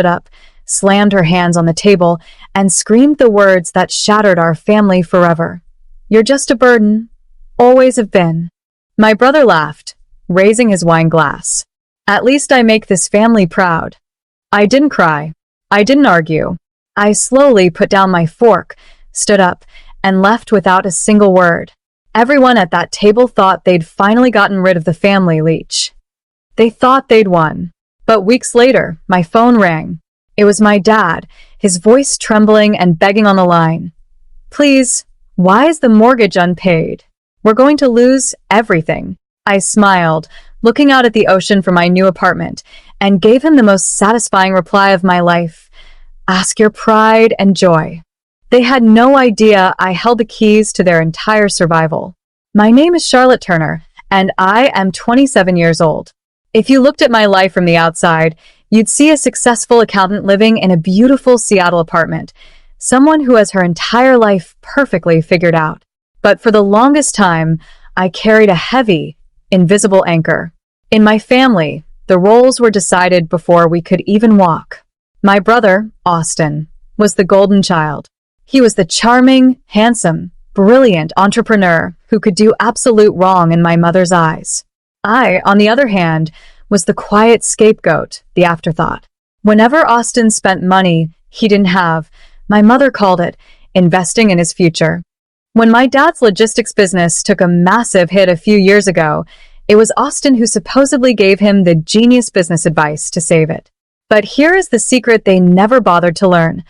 up, slammed her hands on the table, and screamed the words that shattered our family forever. "You're just a burden. Always have been." My brother laughed, raising his wine glass. "At least I make this family proud." I didn't cry. I didn't argue. I slowly put down my fork, stood up, and left without a single word. Everyone at that table thought they'd finally gotten rid of the family leech. They thought they'd won. But weeks later, my phone rang. It was my dad, his voice trembling and begging on the line. "Please, why is the mortgage unpaid? We're going to lose everything." I smiled, looking out at the ocean from my new apartment, and gave him the most satisfying reply of my life. "Ask your pride and joy." They had no idea I held the keys to their entire survival. My name is Charlotte Turner, and I am 27 years old. If you looked at my life from the outside, you'd see a successful accountant living in a beautiful Seattle apartment, someone who has her entire life perfectly figured out. But for the longest time, I carried a heavy, invisible anchor. In my family, the roles were decided before we could even walk. My brother, Austin, was the golden child. He was the charming, handsome, brilliant entrepreneur who could do absolute wrong in my mother's eyes. I, on the other hand, was the quiet scapegoat, the afterthought. Whenever Austin spent money he didn't have, my mother called it investing in his future. When my dad's logistics business took a massive hit a few years ago, it was Austin who supposedly gave him the genius business advice to save it. But here is the secret they never bothered to learn.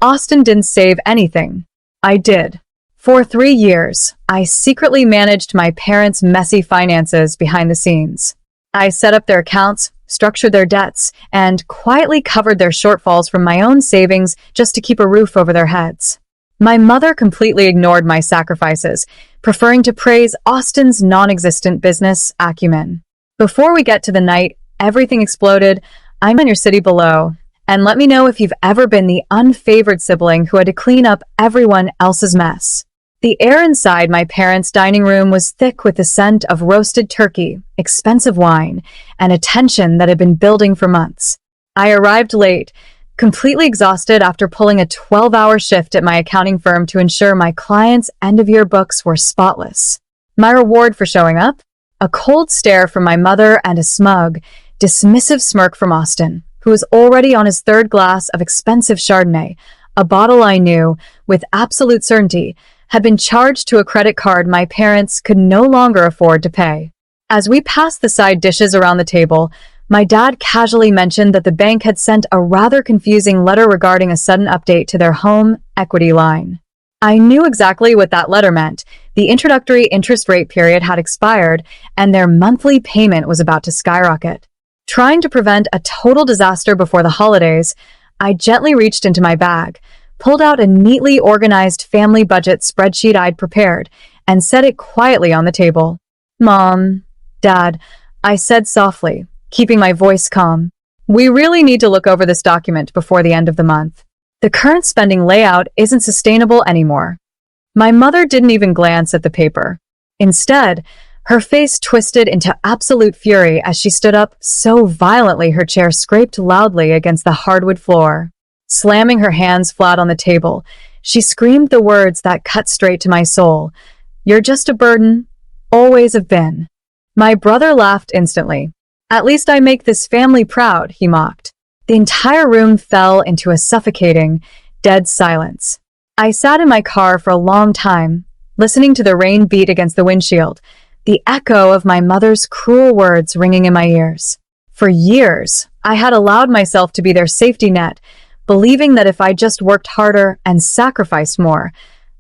Austin didn't save anything. I did. For 3 years, I secretly managed my parents' messy finances behind the scenes. I set up their accounts, structured their debts, and quietly covered their shortfalls from my own savings just to keep a roof over their heads. My mother completely ignored my sacrifices, preferring to praise Austin's non-existent business acumen. Before we get to the night everything exploded, I'm in your city below, and let me know if you've ever been the unfavored sibling who had to clean up everyone else's mess. The air inside my parents' dining room was thick with the scent of roasted turkey, expensive wine, and a tension that had been building for months. I arrived late, completely exhausted after pulling a 12-hour shift at my accounting firm to ensure my clients' end-of-year books were spotless. My reward for showing up? A cold stare from my mother and a smug, dismissive smirk from Austin, who was already on his third glass of expensive Chardonnay, a bottle I knew, with absolute certainty, had been charged to a credit card my parents could no longer afford to pay. As we passed the side dishes around the table, my dad casually mentioned that the bank had sent a rather confusing letter regarding a sudden update to their home equity line. I knew exactly what that letter meant. The introductory interest rate period had expired, and their monthly payment was about to skyrocket. Trying to prevent a total disaster before the holidays, I gently reached into my bag, pulled out a neatly organized family budget spreadsheet I'd prepared, and set it quietly on the table. "Mom, Dad," I said softly, keeping my voice calm, "we really need to look over this document before the end of the month. The current spending layout isn't sustainable anymore." My mother didn't even glance at the paper. Instead, her face twisted into absolute fury as she stood up so violently her chair scraped loudly against the hardwood floor. Slamming her hands flat on the table, she screamed the words that cut straight to my soul. "You're just a burden. Always have been." My brother laughed instantly. "At least I make this family proud," he mocked. The entire room fell into a suffocating, dead silence. I sat in my car for a long time, listening to the rain beat against the windshield, the echo of my mother's cruel words ringing in my ears. For years, I had allowed myself to be their safety net, believing that if I just worked harder and sacrificed more,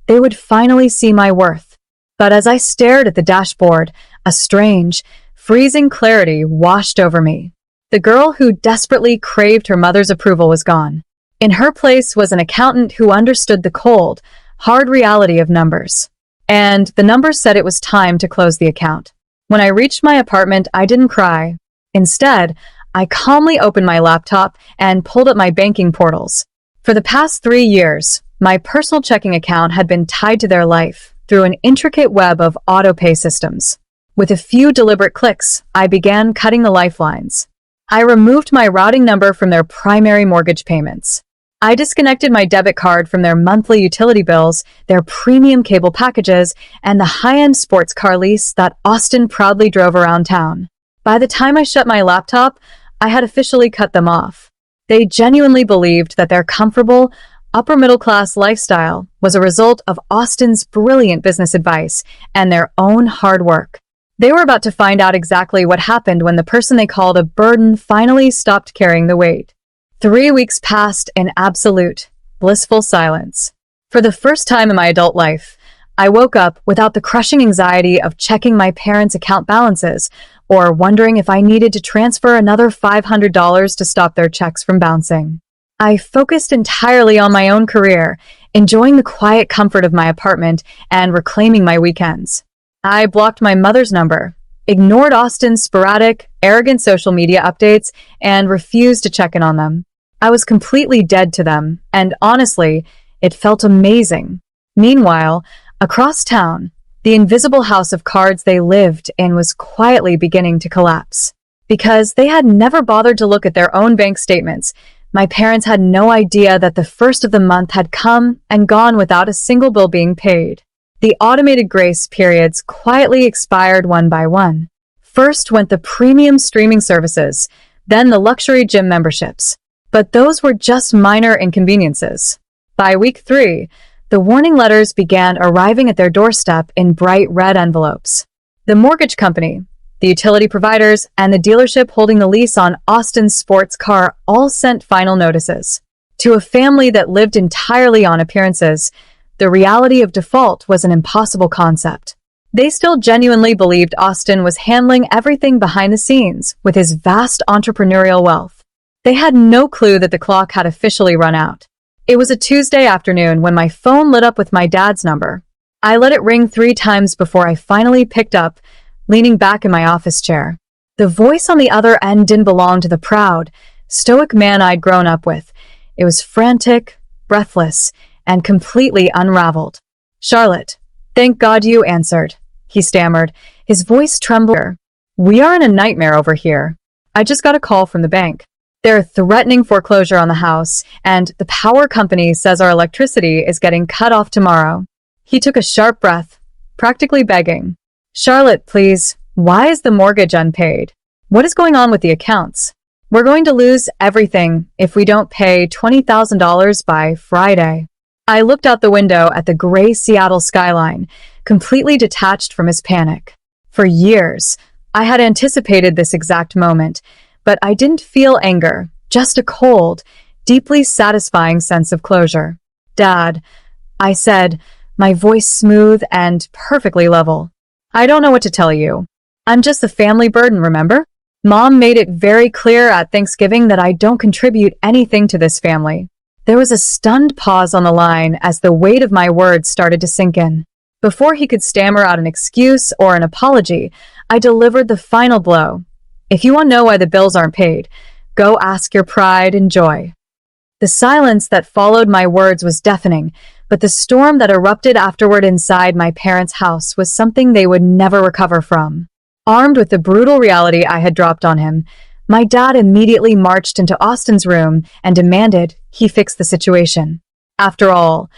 they would finally see my worth. But as I stared at the dashboard, a strange, freezing clarity washed over me. The girl who desperately craved her mother's approval was gone. In her place was an accountant who understood the cold, hard reality of numbers. And the numbers said it was time to close the account. When I reached my apartment, I didn't cry. Instead, I calmly opened my laptop and pulled up my banking portals. For the past 3 years, my personal checking account had been tied to their life through an intricate web of auto-pay systems. With a few deliberate clicks, I began cutting the lifelines. I removed my routing number from their primary mortgage payments. I disconnected my debit card from their monthly utility bills, their premium cable packages, and the high-end sports car lease that Austin proudly drove around town. By the time I shut my laptop, I had officially cut them off. They genuinely believed that their comfortable, upper-middle-class lifestyle was a result of Austin's brilliant business advice and their own hard work. They were about to find out exactly what happened when the person they called a burden finally stopped carrying the weight. 3 weeks passed in absolute, blissful silence. For the first time in my adult life, I woke up without the crushing anxiety of checking my parents' account balances or wondering if I needed to transfer another $500 to stop their checks from bouncing. I focused entirely on my own career, enjoying the quiet comfort of my apartment and reclaiming my weekends. I blocked my mother's number, ignored Austin's sporadic, arrogant social media updates, and refused to check in on them. I was completely dead to them, and honestly, it felt amazing. Meanwhile, across town, the invisible house of cards they lived in was quietly beginning to collapse. Because they had never bothered to look at their own bank statements, my parents had no idea that the first of the month had come and gone without a single bill being paid. The automated grace periods quietly expired one by one. First went the premium streaming services, then the luxury gym memberships. But those were just minor inconveniences. By week 3, the warning letters began arriving at their doorstep in bright red envelopes. The mortgage company, the utility providers, and the dealership holding the lease on Austin's sports car all sent final notices. To a family that lived entirely on appearances, the reality of default was an impossible concept. They still genuinely believed Austin was handling everything behind the scenes with his vast entrepreneurial wealth. They had no clue that the clock had officially run out. It was a Tuesday afternoon when my phone lit up with my dad's number. I let it ring 3 times before I finally picked up, leaning back in my office chair. The voice on the other end didn't belong to the proud, stoic man I'd grown up with. It was frantic, breathless, and completely unraveled. "Charlotte, thank God you answered," he stammered, his voice trembling. "We are in a nightmare over here. I just got a call from the bank. They're threatening foreclosure on the house, and the power company says our electricity is getting cut off tomorrow." He took a sharp breath, practically begging. "Charlotte, please, why is the mortgage unpaid? What is going on with the accounts? We're going to lose everything if we don't pay $20,000 by Friday." I looked out the window at the gray Seattle skyline, completely detached from his panic. For years, I had anticipated this exact moment, but I didn't feel anger, just a cold, deeply satisfying sense of closure. "Dad," I said, my voice smooth and perfectly level. "I don't know what to tell you. I'm just the family burden, remember? Mom made it very clear at Thanksgiving that I don't contribute anything to this family." There was a stunned pause on the line as the weight of my words started to sink in. Before he could stammer out an excuse or an apology, I delivered the final blow. "If you want to know why the bills aren't paid, go ask your pride and joy." The silence that followed my words was deafening, but the storm that erupted afterward inside my parents' house was something they would never recover from. Armed with the brutal reality I had dropped on him, my dad immediately marched into Austin's room and demanded he fix the situation. After all,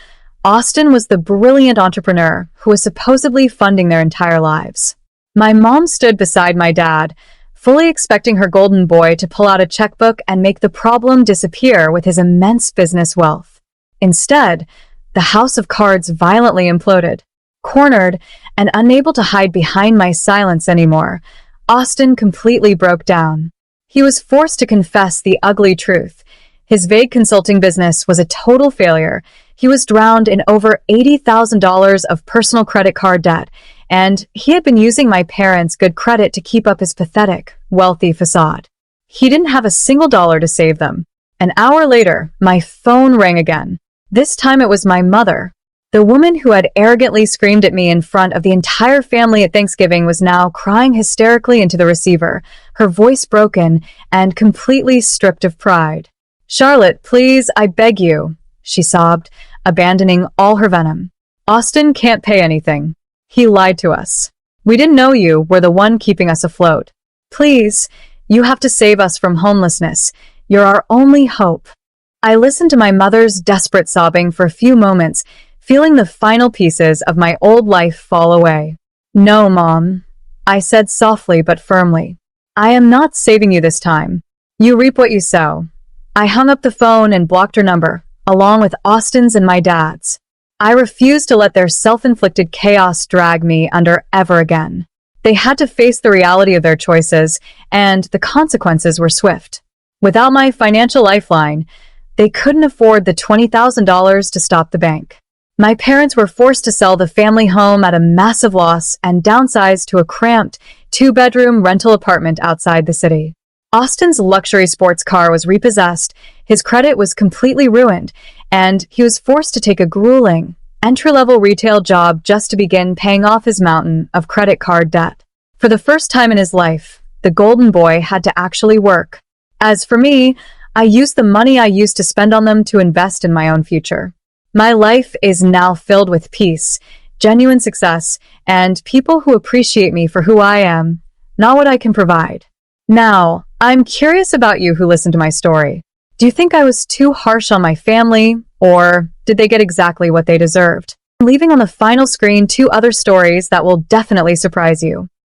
Austin was the brilliant entrepreneur who was supposedly funding their entire lives. My mom stood beside my dad, fully expecting her golden boy to pull out a checkbook and make the problem disappear with his immense business wealth. Instead, the house of cards violently imploded. Cornered and unable to hide behind my silence anymore, Austin completely broke down. He was forced to confess the ugly truth. His vague consulting business was a total failure. He was drowned in over $80,000 of personal credit card debt, and he had been using my parents' good credit to keep up his pathetic, wealthy facade. He didn't have a single dollar to save them. An hour later, my phone rang again. This time it was my mother. The woman who had arrogantly screamed at me in front of the entire family at Thanksgiving was now crying hysterically into the receiver, her voice broken and completely stripped of pride. "Charlotte, please, I beg you," she sobbed, abandoning all her venom. "Austin can't pay anything. He lied to us. We didn't know you were the one keeping us afloat. Please, You have to save us from homelessness. You're our only hope. I listened to my mother's desperate sobbing for a few moments, feeling the final pieces of my old life fall away. No, Mom, I said softly but firmly. I am not saving you this time. You reap what you sow. I hung up the phone and blocked her number, along with Austin's and my dad's. I refused to let their self-inflicted chaos drag me under ever again. They had to face the reality of their choices, and the consequences were swift. Without my financial lifeline, they couldn't afford the $20,000 to stop the bank. My parents were forced to sell the family home at a massive loss and downsize to a cramped, two-bedroom rental apartment outside the city. Austin's luxury sports car was repossessed, his credit was completely ruined, and he was forced to take a grueling, entry-level retail job just to begin paying off his mountain of credit card debt. For the first time in his life, the golden boy had to actually work. As for me, I used the money I used to spend on them to invest in my own future. My life is now filled with peace, genuine success, and people who appreciate me for who I am, not what I can provide. Now, I'm curious about you who listened to my story. Do you think I was too harsh on my family, or did they get exactly what they deserved? I'm leaving on the final screen 2 other stories that will definitely surprise you.